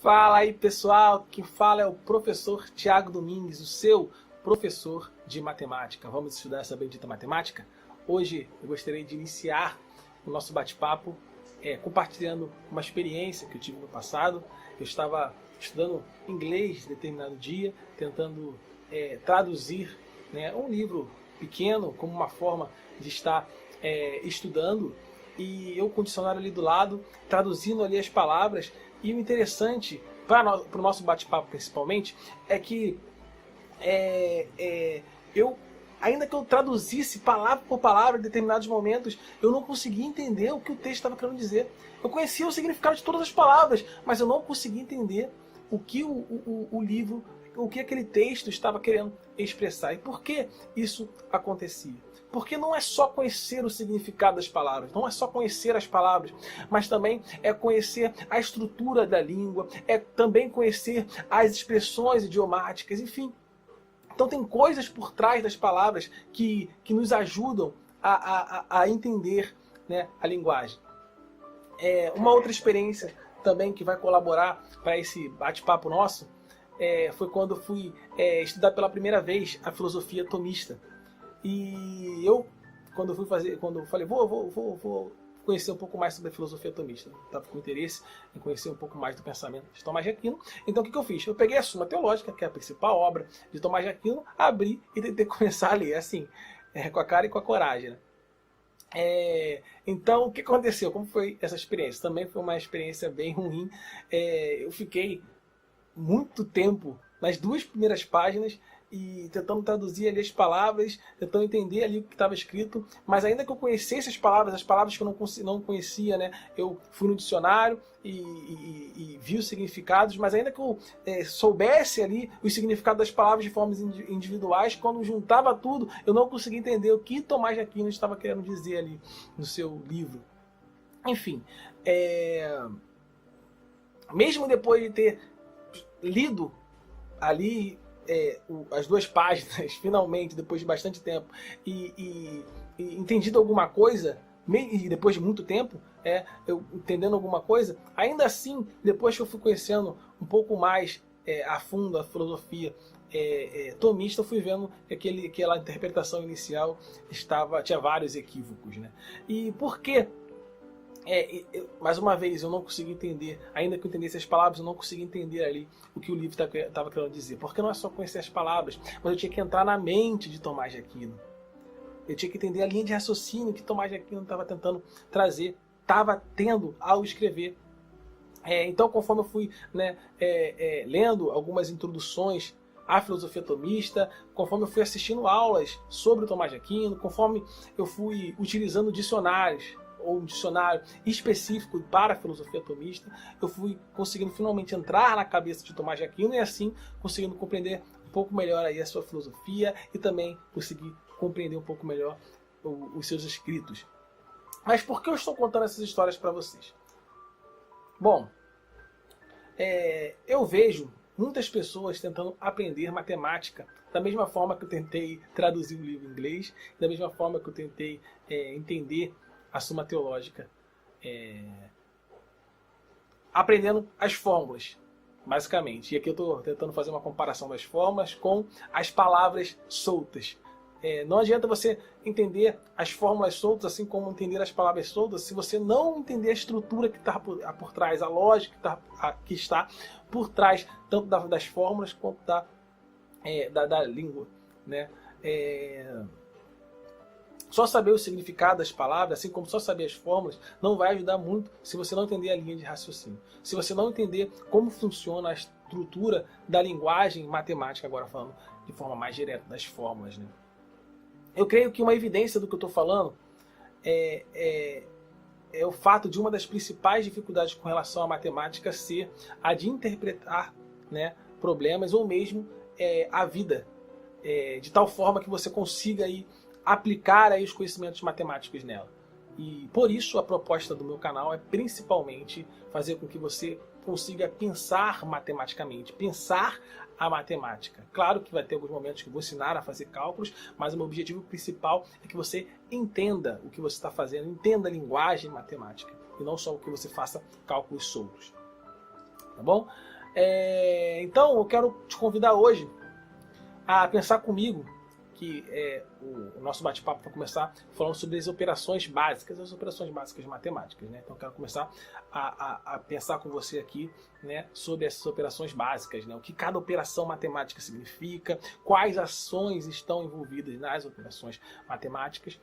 Fala aí pessoal, quem fala é o professor Tiago Domingues, o seu professor de matemática. Vamos estudar essa bendita matemática? Hoje eu gostaria de iniciar o nosso bate-papo compartilhando uma experiência que eu tive no passado. Eu estava estudando inglês em determinado dia, tentando traduzir um livro pequeno como uma forma de estar estudando, e eu com o dicionário ali do lado, traduzindo ali as palavras. E o interessante, para o nosso bate-papo principalmente, é que ainda que eu traduzisse palavra por palavra em determinados momentos, eu não conseguia entender o que o texto estava querendo dizer. Eu conhecia o significado de todas as palavras, mas eu não conseguia entender o que o livro, o que aquele texto estava querendo expressar. E por que isso acontecia? Porque não é só conhecer o significado das palavras, não é só conhecer as palavras, mas também é conhecer a estrutura da língua, é também conhecer as expressões idiomáticas, enfim. Então tem coisas por trás das palavras que nos ajudam a entender, a linguagem. Uma outra experiência também que vai colaborar para esse bate-papo nosso foi quando eu fui estudar pela primeira vez a filosofia tomista. E eu, quando eu falei, vou conhecer um pouco mais sobre a filosofia tomista, estava com interesse em conhecer um pouco mais do pensamento de Tomás de Aquino. Então o que eu fiz? Eu peguei a Suma Teológica, que é a principal obra de Tomás de Aquino, abri e tentei começar a ler, assim, com a cara e com a coragem, Então o que aconteceu? Como foi essa experiência? Também foi uma experiência bem ruim. Eu fiquei muito tempo nas duas primeiras páginas e tentando traduzir ali as palavras, tentando entender ali o que estava escrito, mas ainda que eu conhecesse as palavras que eu não conhecia, eu fui no dicionário e vi os significados, mas ainda que eu soubesse ali os significados das palavras de formas individuais, quando juntava tudo, eu não conseguia entender o que Tomás de Aquino estava querendo dizer ali no seu livro. Enfim, mesmo depois de ter lido ali as duas páginas, finalmente, depois de bastante tempo, e entendido alguma coisa, e depois de muito tempo, eu entendendo alguma coisa, ainda assim, depois que eu fui conhecendo um pouco mais a fundo a filosofia tomista, eu fui vendo que aquela interpretação inicial tinha vários equívocos. E por quê? Mais uma vez, eu não consegui entender, ainda que eu entendesse as palavras, eu não consegui entender ali o que o livro estava querendo dizer. Porque não é só conhecer as palavras, mas eu tinha que entrar na mente de Tomás de Aquino. Eu tinha que entender a linha de raciocínio que Tomás de Aquino estava tentando trazer, estava tendo ao escrever. Então, conforme eu fui lendo algumas introduções à filosofia tomista, conforme eu fui assistindo aulas sobre Tomás de Aquino, conforme eu fui utilizando dicionários, ou um dicionário específico para a filosofia tomista, eu fui conseguindo finalmente entrar na cabeça de Tomás de Aquino e assim conseguindo compreender um pouco melhor aí a sua filosofia e também conseguir compreender um pouco melhor os seus escritos. Mas por que eu estou contando essas histórias para vocês? Bom, eu vejo muitas pessoas tentando aprender matemática da mesma forma que eu tentei traduzir um livro em inglês, da mesma forma que eu tentei entender a Suma Teológica, aprendendo as fórmulas, basicamente. E aqui eu estou tentando fazer uma comparação das fórmulas com as palavras soltas. Não adianta você entender as fórmulas soltas, assim como entender as palavras soltas, se você não entender a estrutura que está por trás, a lógica que está por trás, tanto das fórmulas quanto da língua. Só saber o significado das palavras, assim como só saber as fórmulas, não vai ajudar muito se você não entender a linha de raciocínio. Se você não entender como funciona a estrutura da linguagem matemática, agora falando de forma mais direta das fórmulas. Eu creio que uma evidência do que eu estou falando é o fato de uma das principais dificuldades com relação à matemática ser a de interpretar problemas ou mesmo a vida, de tal forma que você consiga aplicar aí os conhecimentos matemáticos nela. E por isso a proposta do meu canal é principalmente fazer com que você consiga pensar matematicamente, pensar a matemática. Claro que vai ter alguns momentos que eu vou ensinar a fazer cálculos, mas o meu objetivo principal é que você entenda o que você está fazendo, entenda a linguagem matemática, e não só o que você faça cálculos soltos. Tá bom? Então, eu quero te convidar hoje a pensar comigo, que o nosso bate-papo vai começar falando sobre as operações básicas de matemáticas, né? Então eu quero começar a pensar com você aqui, né, sobre essas operações básicas, né? O que cada operação matemática significa, quais ações estão envolvidas nas operações matemáticas.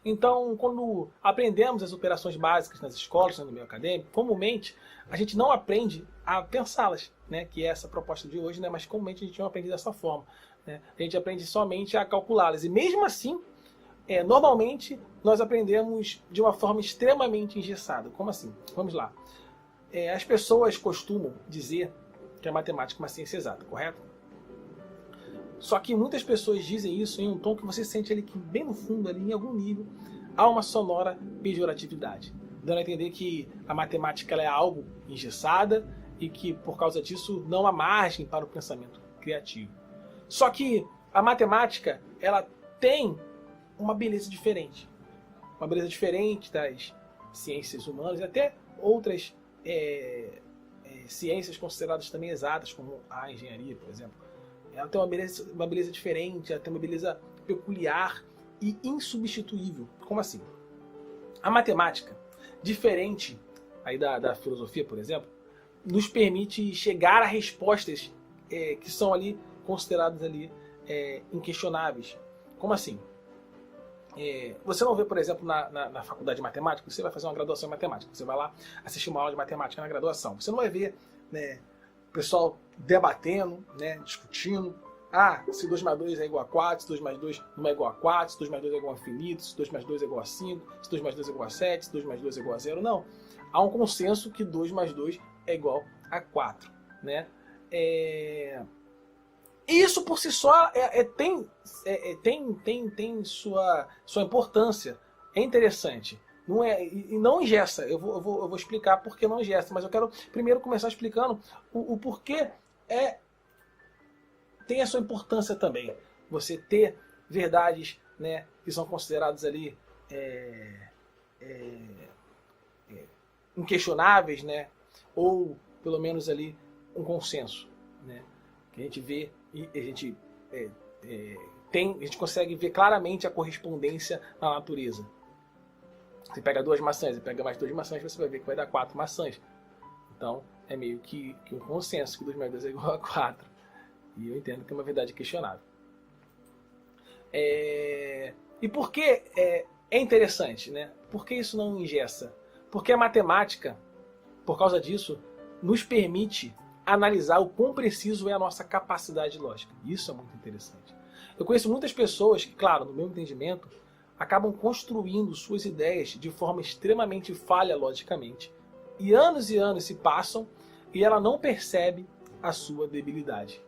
Então, quando aprendemos as operações básicas nas escolas, no meio acadêmico, comumente a gente não aprende a pensá-las, né? Que é essa proposta de hoje, né? Mas comumente a gente não aprende dessa forma, né? A gente aprende somente a calculá-las. E mesmo assim, normalmente nós aprendemos de uma forma extremamente engessada. Como assim? Vamos lá. As pessoas costumam dizer que a matemática é uma ciência exata, correto? Só que muitas pessoas dizem isso em um tom que você sente ali que bem no fundo, ali em algum nível, há uma sonora pejoratividade, dando a entender que a matemática ela é algo engessada e que por causa disso não há margem para o pensamento criativo. Só que a matemática ela tem uma beleza diferente das ciências humanas e até outras ciências consideradas também exatas, como a engenharia, por exemplo. Ela tem uma beleza diferente, ela tem uma beleza peculiar e insubstituível. Como assim? A matemática, diferente aí da filosofia, por exemplo, nos permite chegar a respostas que são ali consideradas ali inquestionáveis. Como assim? Você não vê, por exemplo, na faculdade de matemática, você vai fazer uma graduação em matemática, você vai lá assistir uma aula de matemática na graduação. Você não vai ver, né, o pessoal debatendo, né, discutindo. Se 2 mais 2 é igual a 4, se 2 mais 2 não é igual a 4, se 2 mais 2 é igual a infinito, se 2 mais 2 é igual a 5, se 2 mais 2 é igual a 7, se 2 mais 2 é igual a 0. Não. Há um consenso que 2 mais 2 é igual a 4. Né? Isso por si só tem sua importância. É interessante. Não e não engessa. Eu vou explicar por que não engessa, mas eu quero primeiro começar explicando o porquê tem a sua importância também. Você ter verdades, né, que são consideradas ali inquestionáveis, né, ou pelo menos ali um consenso, né, que a gente vê e a gente consegue ver claramente a correspondência na natureza. Você pega 2 maçãs e pega mais 2 maçãs, você vai ver que vai dar 4 maçãs. Então, é meio que um consenso que 2 mais 2 é igual a 4. E eu entendo que é uma verdade questionável. E por que é interessante, né? Por que isso não engessa? Porque a matemática, por causa disso, nos permite analisar o quão preciso é a nossa capacidade lógica. Isso é muito interessante. Eu conheço muitas pessoas que, claro, no meu entendimento, acabam construindo suas ideias de forma extremamente falha logicamente. E anos se passam e ela não percebe a sua debilidade.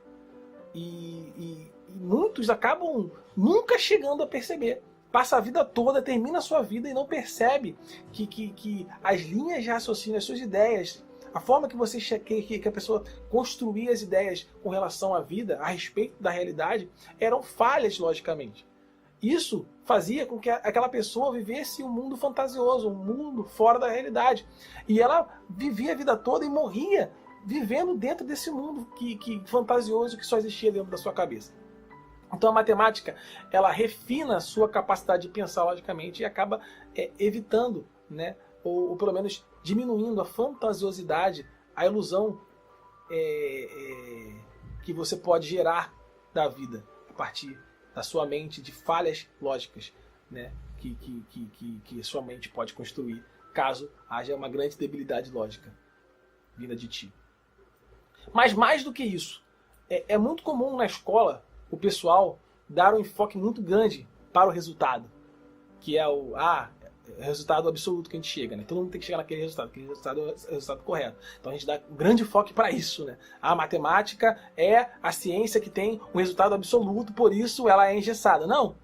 E muitos acabam nunca chegando a perceber. Passa a vida toda, termina a sua vida e não percebe que as linhas de raciocínio, as suas ideias, a forma que a pessoa construía as ideias com relação à vida, a respeito da realidade, eram falhas logicamente. Isso fazia com que aquela pessoa vivesse um mundo fantasioso, um mundo fora da realidade. E ela vivia a vida toda e morria vivendo dentro desse mundo que fantasioso que só existia dentro da sua cabeça. Então a matemática, ela refina a sua capacidade de pensar logicamente e acaba evitando, né, ou pelo menos diminuindo a fantasiosidade, a ilusão que você pode gerar da vida a partir da sua mente de falhas lógicas, né, que sua mente pode construir caso haja uma grande debilidade lógica vinda de ti. Mas mais do que isso, é muito comum na escola o pessoal dar um enfoque muito grande para o resultado, que é o resultado absoluto que a gente chega, né? Todo mundo tem que chegar naquele resultado, aquele resultado é o resultado correto. Então a gente dá um grande enfoque para isso, né? A matemática é a ciência que tem um resultado absoluto, por isso ela é engessada. Não!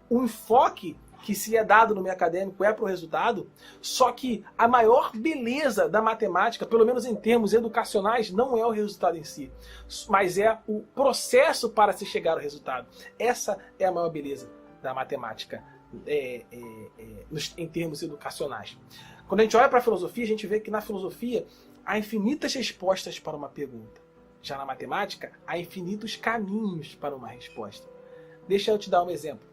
O enfoque que se é dado no meio acadêmico é para o resultado, só que a maior beleza da matemática, pelo menos em termos educacionais, não é o resultado em si, mas é o processo para se chegar ao resultado. Essa é a maior beleza da matemática em termos educacionais. Quando a gente olha para a filosofia, a gente vê que na filosofia há infinitas respostas para uma pergunta. Já na matemática, há infinitos caminhos para uma resposta. Deixa eu te dar um exemplo.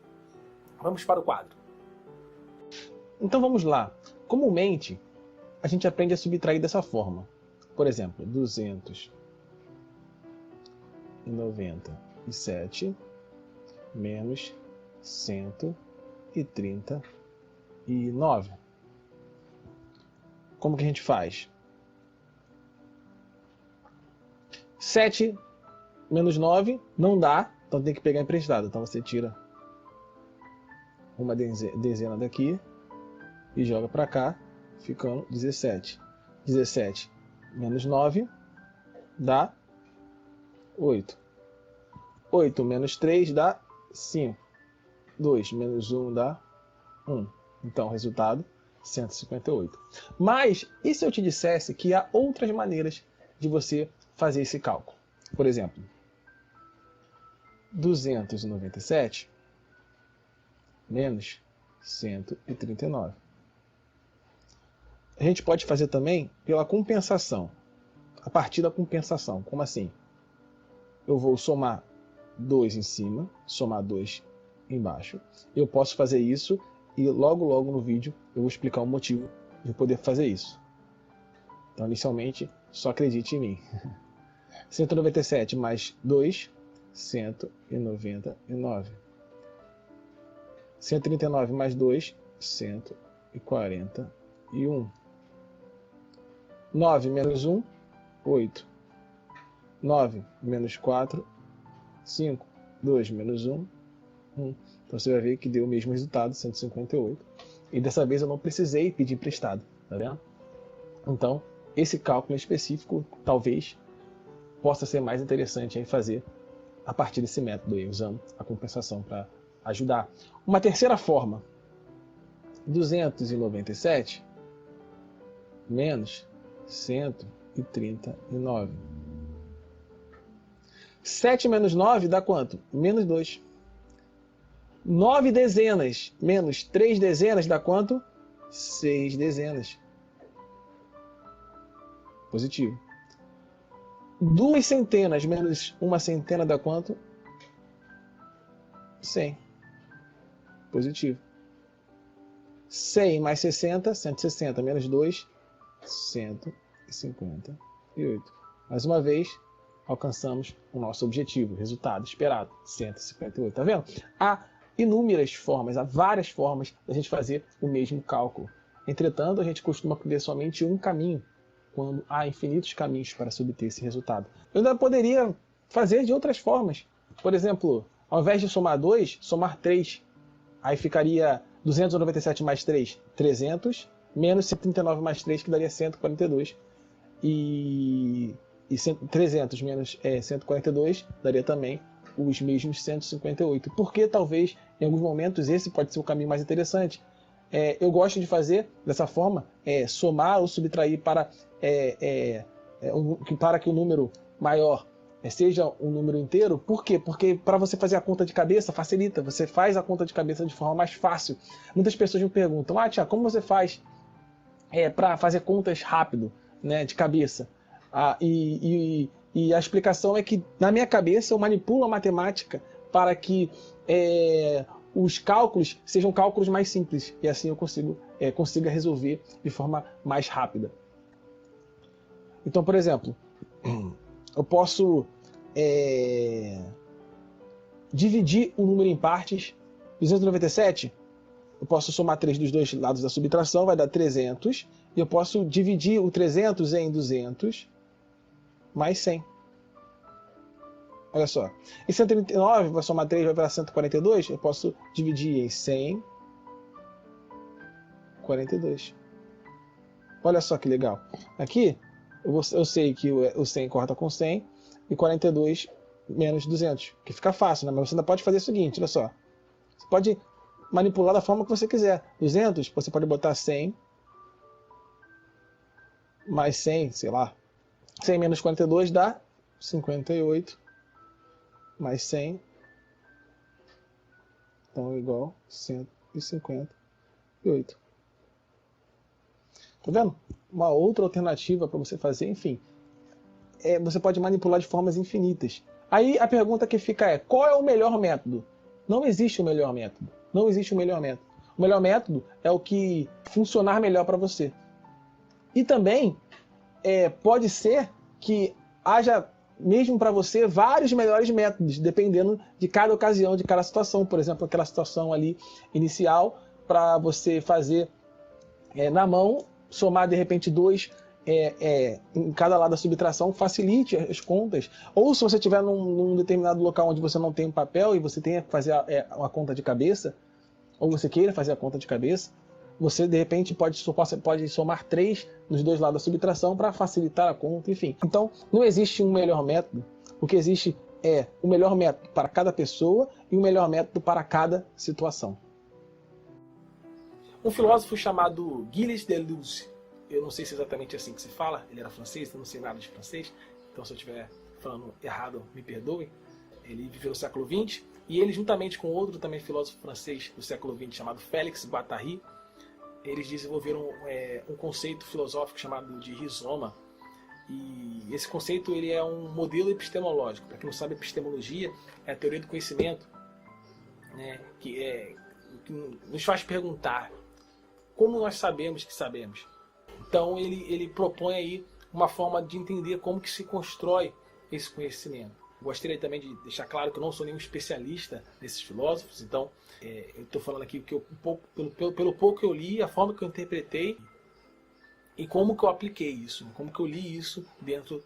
Vamos para o quadro. Então vamos lá. Comumente, a gente aprende a subtrair dessa forma. Por exemplo, 297 menos 139. Como que a gente faz? 7 menos 9 não dá, então tem que pegar emprestado. Então você tira uma dezena daqui e joga para cá, ficando 17. 17 menos 9 dá 8. 8 menos 3 dá 5. 2 menos 1 dá 1. Então, resultado, 158. Mas, e se eu te dissesse que há outras maneiras de você fazer esse cálculo? Por exemplo, 297 menos 139. A gente pode fazer também pela compensação. A partir da compensação. Como assim? Eu vou somar 2 em cima, somar 2 embaixo. Eu posso fazer isso e logo no vídeo eu vou explicar o motivo de poder fazer isso. Então, inicialmente, só acredite em mim. 197 mais 2, 199. 139 mais 2, 141. 9 menos 1, 8. 9 menos 4, 5. 2 menos 1, 1. Então você vai ver que deu o mesmo resultado, 158. E dessa vez eu não precisei pedir emprestado, tá vendo? Então, esse cálculo específico talvez possa ser mais interessante aí fazer a partir desse método aí, usando a compensação para ajudar. Uma terceira forma, 297 menos 139. 7 menos 9 dá quanto? Menos 2. 9 dezenas menos 3 dezenas dá quanto? 6 dezenas. Positivo. 2 centenas menos 1 centena dá quanto? 100. Positivo. 100 mais 60, 160 menos 2, 158. Mais uma vez, alcançamos o nosso objetivo, o resultado esperado, 158. Tá vendo? Há inúmeras formas, há várias formas da gente fazer o mesmo cálculo. Entretanto, a gente costuma ver somente um caminho, quando há infinitos caminhos para se obter esse resultado. Eu ainda poderia fazer de outras formas. Por exemplo, ao invés de somar 2, somar 3. Aí ficaria 297 mais 3, 300, menos 139 mais 3, que daria 142. E 300 menos 142 daria também os mesmos 158. Porque talvez, em alguns momentos, esse pode ser o caminho mais interessante. Eu gosto de fazer dessa forma, somar ou subtrair para que o número maior seja um número inteiro. Por quê? Porque para você fazer a conta de cabeça facilita, você faz a conta de cabeça de forma mais fácil. Muitas pessoas me perguntam, Tiago, como você faz para fazer contas rápido, né, de cabeça? E a explicação é que na minha cabeça eu manipulo a matemática para que os cálculos sejam cálculos mais simples, e assim eu consiga resolver de forma mais rápida. Então, por exemplo, eu posso dividir o número em partes. 297, eu posso somar 3 dos dois lados da subtração, vai dar 300, e eu posso dividir o 300 em 200 mais 100. Olha só, em 139, vai somar 3, vai virar 142, eu posso dividir em 100, 42. Olha só que legal. Aqui, eu sei que o 100 corta com 100, e 42 menos 200, que fica fácil, né? Mas você ainda pode fazer o seguinte, olha só. Você pode manipular da forma que você quiser. 200, você pode botar 100, mais 100, sei lá. 100 menos 42 dá 58, mais 100, então igual 158. Tá vendo? Uma outra alternativa para você fazer, enfim. Você pode manipular de formas infinitas. Aí a pergunta que fica é, qual é o melhor método? Não existe o melhor método. Não existe o melhor método. O melhor método é o que funcionar melhor para você. E também pode ser que haja, mesmo para você, vários melhores métodos, dependendo de cada ocasião, de cada situação. Por exemplo, aquela situação ali inicial, para você fazer na mão, somar de repente 2 em cada lado da subtração, facilite as contas. Ou se você estiver num determinado local onde você não tem um papel e você tenha que fazer uma conta de cabeça, ou você queira fazer a conta de cabeça, você de repente pode somar 3 nos 2 lados da subtração para facilitar a conta, enfim. Então não existe um melhor método. O que existe é o melhor método para cada pessoa e o melhor método para cada situação. Um filósofo chamado Gilles Deleuze, eu não sei se é exatamente assim que se fala, ele era francês, eu não sei nada de francês, então se eu estiver falando errado, me perdoem. Ele viveu no século XX, e ele, juntamente com outro também filósofo francês do século XX, chamado Félix Guattari, eles desenvolveram um conceito filosófico chamado de rizoma. E esse conceito ele é um modelo epistemológico. Para quem não sabe, epistemologia é a teoria do conhecimento, né, que nos faz perguntar como nós sabemos que sabemos. Então ele propõe aí uma forma de entender como que se constrói esse conhecimento. Gostaria também de deixar claro que eu não sou nenhum especialista nesses filósofos, então eu estou falando aqui que pelo pouco que eu li, a forma que eu interpretei e como que eu apliquei isso, como que eu li isso dentro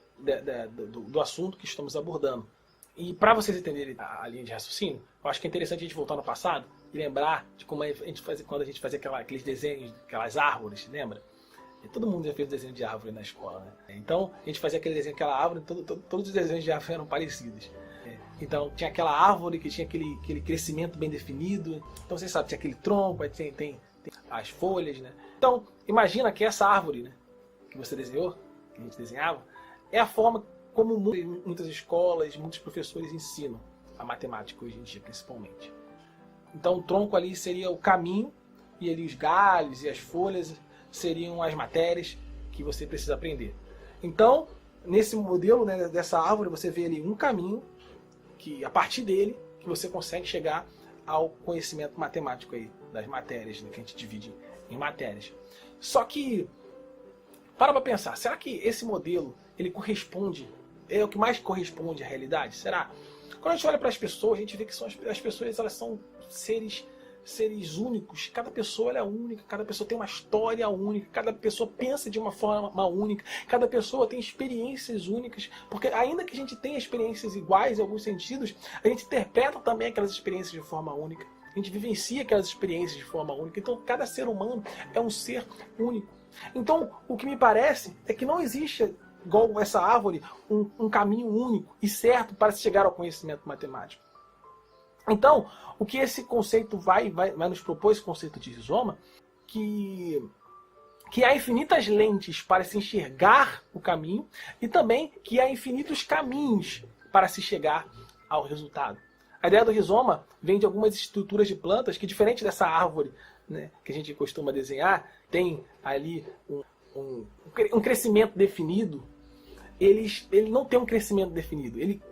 do assunto que estamos abordando. E para vocês entenderem a linha de raciocínio, eu acho que é interessante a gente voltar no passado e lembrar de como a gente fazia quando a gente fazia aqueles desenhos, aquelas árvores, lembra? Todo mundo já fez desenho de árvore na escola, né? Então, a gente fazia aquele desenho, aquela árvore, todos os desenhos de árvore eram parecidos. Então, tinha aquela árvore que tinha aquele crescimento bem definido. Então, vocês sabem, tinha aquele tronco, aí tem as folhas, né? Então, imagina que essa árvore, né, que você desenhou, que a gente desenhava, é a forma como muitas escolas, muitos professores ensinam a matemática hoje em dia, principalmente. Então, o tronco ali seria o caminho, e ali os galhos e as folhas seriam as matérias que você precisa aprender. Então, nesse modelo, né, dessa árvore, você vê ali um caminho que, a partir dele, que você consegue chegar ao conhecimento matemático aí, das matérias, né, que a gente divide em matérias. Só que, para pensar, será que esse modelo, ele corresponde, é o que mais corresponde à realidade? Será? Quando a gente olha para as pessoas, a gente vê que as pessoas, elas são seres únicos, cada pessoa ela é única, cada pessoa tem uma história única, cada pessoa pensa de uma forma única, cada pessoa tem experiências únicas, porque ainda que a gente tenha experiências iguais em alguns sentidos, a gente interpreta também aquelas experiências de forma única, a gente vivencia aquelas experiências de forma única, então cada ser humano é um ser único. Então o que me parece é que não existe, igual essa árvore, um caminho único e certo para se chegar ao conhecimento matemático. Então, o que esse conceito vai nos propor, esse conceito de rizoma, que há infinitas lentes para se enxergar o caminho e também que há infinitos caminhos para se chegar ao resultado. A ideia do rizoma vem de algumas estruturas de plantas que, diferente dessa árvore, né, que a gente costuma desenhar, tem ali um crescimento definido. Ele não tem um crescimento definido. Ele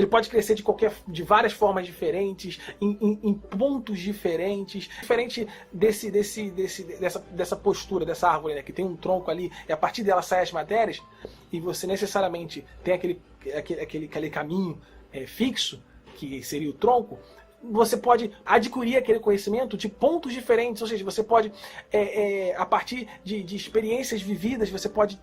pode crescer de várias formas diferentes, em pontos diferentes, diferente dessa postura, dessa árvore, né, que tem um tronco ali, e a partir dela saem as matérias, e você necessariamente tem aquele caminho fixo, que seria o tronco. Você pode adquirir aquele conhecimento de pontos diferentes, ou seja, você pode, a partir de experiências vividas, você pode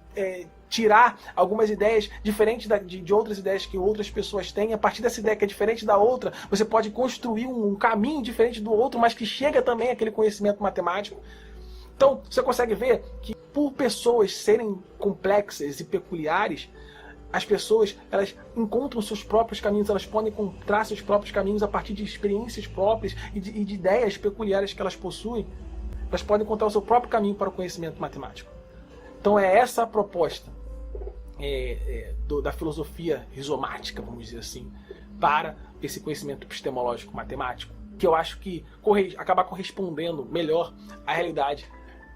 tirar algumas ideias diferentes de outras ideias que outras pessoas têm. A partir dessa ideia que é diferente da outra, você pode construir um caminho diferente do outro, mas que chega também àquele conhecimento matemático. Então, você consegue ver que por pessoas serem complexas e peculiares, as pessoas, elas encontram seus próprios caminhos, elas podem encontrar seus próprios caminhos a partir de experiências próprias e de ideias peculiares que elas possuem. Elas podem encontrar o seu próprio caminho para o conhecimento matemático. Então é essa a proposta da filosofia rizomática, vamos dizer assim, para esse conhecimento epistemológico matemático, que eu acho que acaba correspondendo melhor à realidade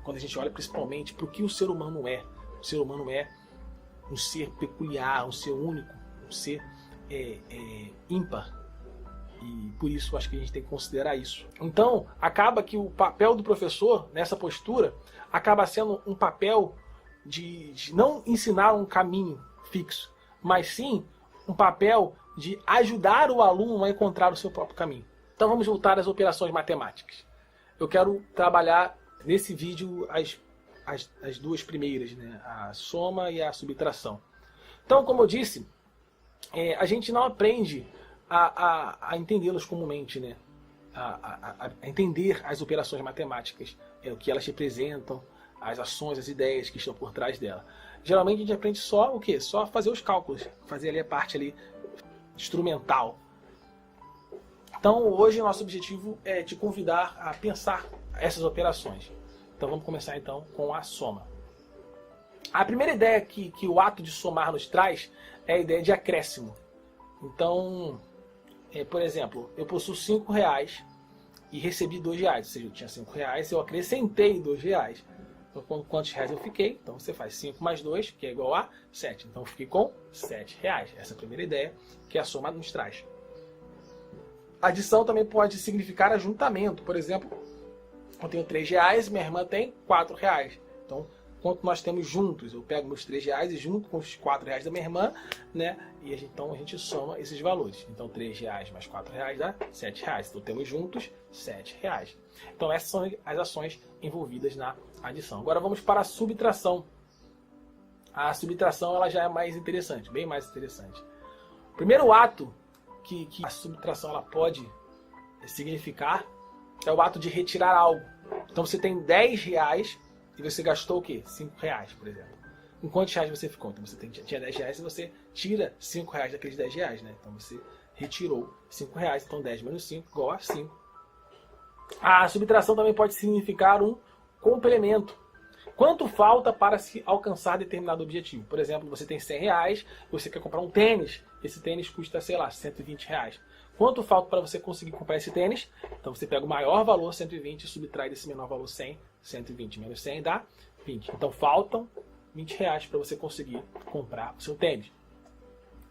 quando a gente olha principalmente para o que o ser humano é. O ser humano é um ser peculiar, um ser único, um ser ímpar. E por isso acho que a gente tem que considerar isso. Então, acaba que o papel do professor nessa postura acaba sendo um papel de não ensinar um caminho fixo, mas sim um papel de ajudar o aluno a encontrar o seu próprio caminho. Então vamos voltar às operações matemáticas. Eu quero trabalhar nesse vídeo as duas primeiras, né? A soma e a subtração. Então, como eu disse, a gente não aprende a entendê-los comumente, né? A entender as operações matemáticas, o que elas representam, as ações, as ideias que estão por trás dela. Geralmente a gente aprende só o quê? Só fazer os cálculos, fazer ali a parte ali instrumental. Então hoje o nosso objetivo é te convidar a pensar essas operações. Então vamos começar então com a soma. A primeira ideia que o ato de somar nos traz é a ideia de acréscimo. Então, por exemplo, eu possuo R$5 e recebi R$2. Ou seja, eu tinha R$5, eu acrescentei R$2. Então, quantos reais eu fiquei? Então você faz 5 mais 2, que é igual a 7. Então eu fiquei com R$7. Essa é a primeira ideia que a soma nos traz. A adição também pode significar ajuntamento. Por exemplo, eu tenho R$3, minha irmã tem R$4. Então, quanto nós temos juntos? Eu pego meus R$3 e junto com os R$4 da minha irmã, né? E então a gente soma esses valores. Então R$3 mais R$4 dá R$7. Então temos juntos R$7. Então essas são as ações envolvidas na adição. Agora vamos para a subtração. A subtração ela já é mais interessante, bem mais interessante. O primeiro ato que a subtração ela pode significar é o ato de retirar algo. Então você tem R$10 e você gastou o quê? R$5, por exemplo. Em quantos reais você ficou? Então você tinha R$10 e você tira R$5 daqueles R$10, né? Então você retirou R$5. Então 10 menos 5 igual a 5. A subtração também pode significar um complemento. Quanto falta para se alcançar determinado objetivo? Por exemplo, você tem R$100 e você quer comprar um tênis. Esse tênis custa, sei lá, R$120. Quanto falta para você conseguir comprar esse tênis? Então você pega o maior valor, 120, e subtrai desse menor valor 100. 120 menos 100 dá 20. Então faltam R$20 para você conseguir comprar o seu tênis.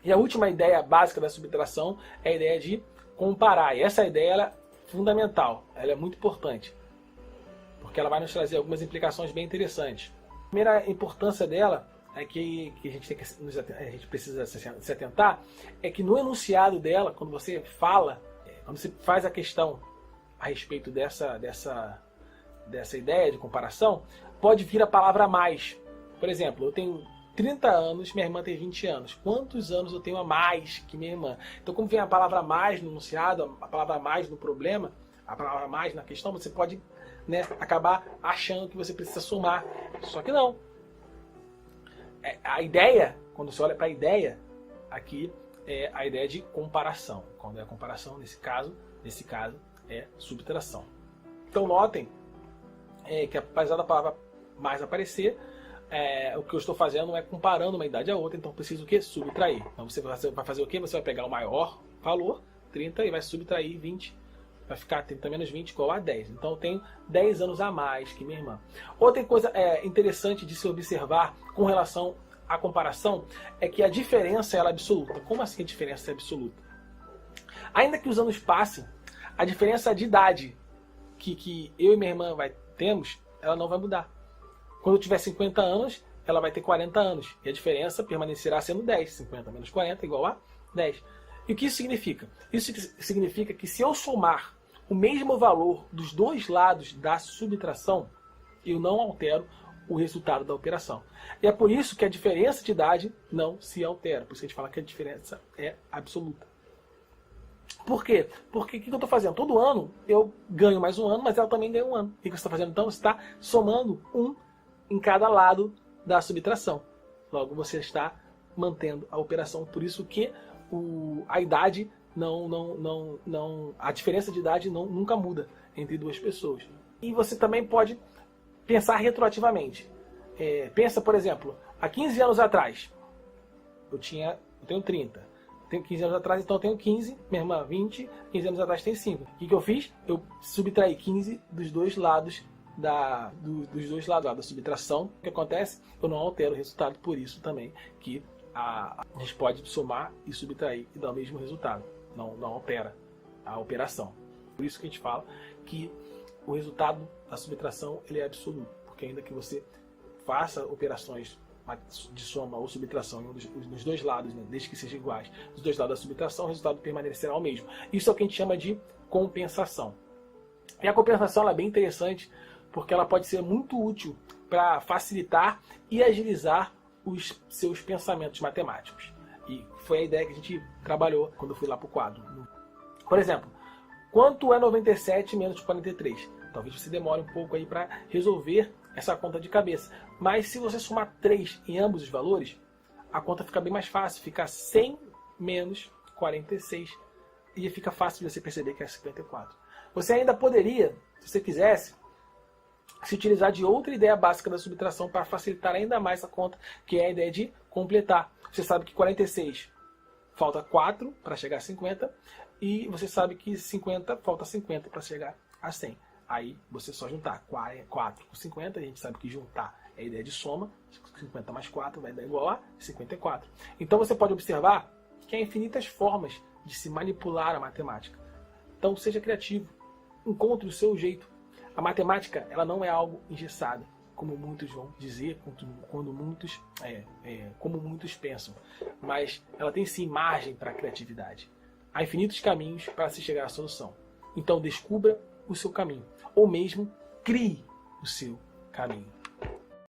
E a última ideia básica da subtração é a ideia de comparar. E essa ideia ela é fundamental, ela é muito importante, porque ela vai nos trazer algumas implicações bem interessantes. A primeira importância dela é que a gente precisa se atentar, é que no enunciado dela, quando você fala, quando você faz a questão a respeito dessa ideia de comparação, pode vir a palavra mais. Por exemplo, eu tenho 30 anos, minha irmã tem 20 anos. Quantos anos eu tenho a mais que minha irmã? Então, como vem a palavra mais no enunciado, a palavra mais no problema, a palavra mais na questão, você pode, né, acabar achando que você precisa somar. Só que não. A ideia, quando você olha para a ideia, aqui é a ideia de comparação. Quando é a comparação, nesse caso é subtração. Então, notem que apesar da palavra mais aparecer, o que eu estou fazendo é comparando uma idade a outra, então preciso o quê? Subtrair. Então você vai fazer o quê? Você vai pegar o maior valor, 30, e vai subtrair 20. Vai ficar 30 menos 20 igual a 10. Então eu tenho 10 anos a mais que minha irmã. Outra coisa interessante de se observar com relação à comparação é que a diferença ela é absoluta. Como assim a diferença é absoluta? Ainda que os anos passem, a diferença de idade que eu e minha irmã temos, ela não vai mudar. Quando eu tiver 50 anos, ela vai ter 40 anos. E a diferença permanecerá sendo 10. 50 menos 40 igual a 10. E o que isso significa? Isso significa que se eu somar o mesmo valor dos dois lados da subtração, eu não altero o resultado da operação. E é por isso que a diferença de idade não se altera. Por isso que a gente fala que a diferença é absoluta. Por quê? Porque o que eu estou fazendo? Todo ano eu ganho mais um ano, mas ela também ganha um ano. O que você está fazendo então? Você está somando um em cada lado da subtração. Logo, você está mantendo a operação. Por isso que a idade a diferença de idade nunca muda entre duas pessoas. E você também pode pensar retroativamente. Pensa, por exemplo, há 15 anos atrás, eu tenho 30. Tenho 15 anos atrás, então eu tenho 15, minha irmã 20, 15 anos atrás tem 5. O que eu fiz? Eu subtraí 15 dos dois lados dos dois lados, da subtração. O que acontece? Eu não altero o resultado, por isso também que a gente pode somar e subtrair e dar o mesmo resultado. Não altera a operação. Por isso que a gente fala que o resultado da subtração ele é absoluto, porque ainda que você faça operações de soma ou subtração nos dois lados, né, desde que sejam iguais, os dois lados da subtração, o resultado permanecerá o mesmo. Isso é o que a gente chama de compensação. E a compensação ela é bem interessante, porque ela pode ser muito útil para facilitar e agilizar os seus pensamentos matemáticos. E foi a ideia que a gente trabalhou quando eu fui lá para o quadro. Por exemplo, quanto é 97 menos 43? Talvez você demore um pouco aí para resolver essa conta de cabeça. Mas se você somar 3 em ambos os valores, a conta fica bem mais fácil. Fica 100 menos 46. E fica fácil de você perceber que é 54. Você ainda poderia, se você quisesse, se utilizar de outra ideia básica da subtração para facilitar ainda mais a conta, que é a ideia de completar. Você sabe que 46 falta 4 para chegar a 50, e você sabe que 50 falta 50 para chegar a 100. Aí você só juntar 4 com 50, a gente sabe que juntar é a ideia de soma, 50 mais 4 vai dar igual a 54. Então você pode observar que há infinitas formas de se manipular a matemática. Então seja criativo, encontre o seu jeito. A matemática ela não é algo engessado, como muitos vão dizer, como muitos pensam. Mas ela tem sim margem para a criatividade. Há infinitos caminhos para se chegar à solução. Então descubra o seu caminho, ou mesmo crie o seu caminho.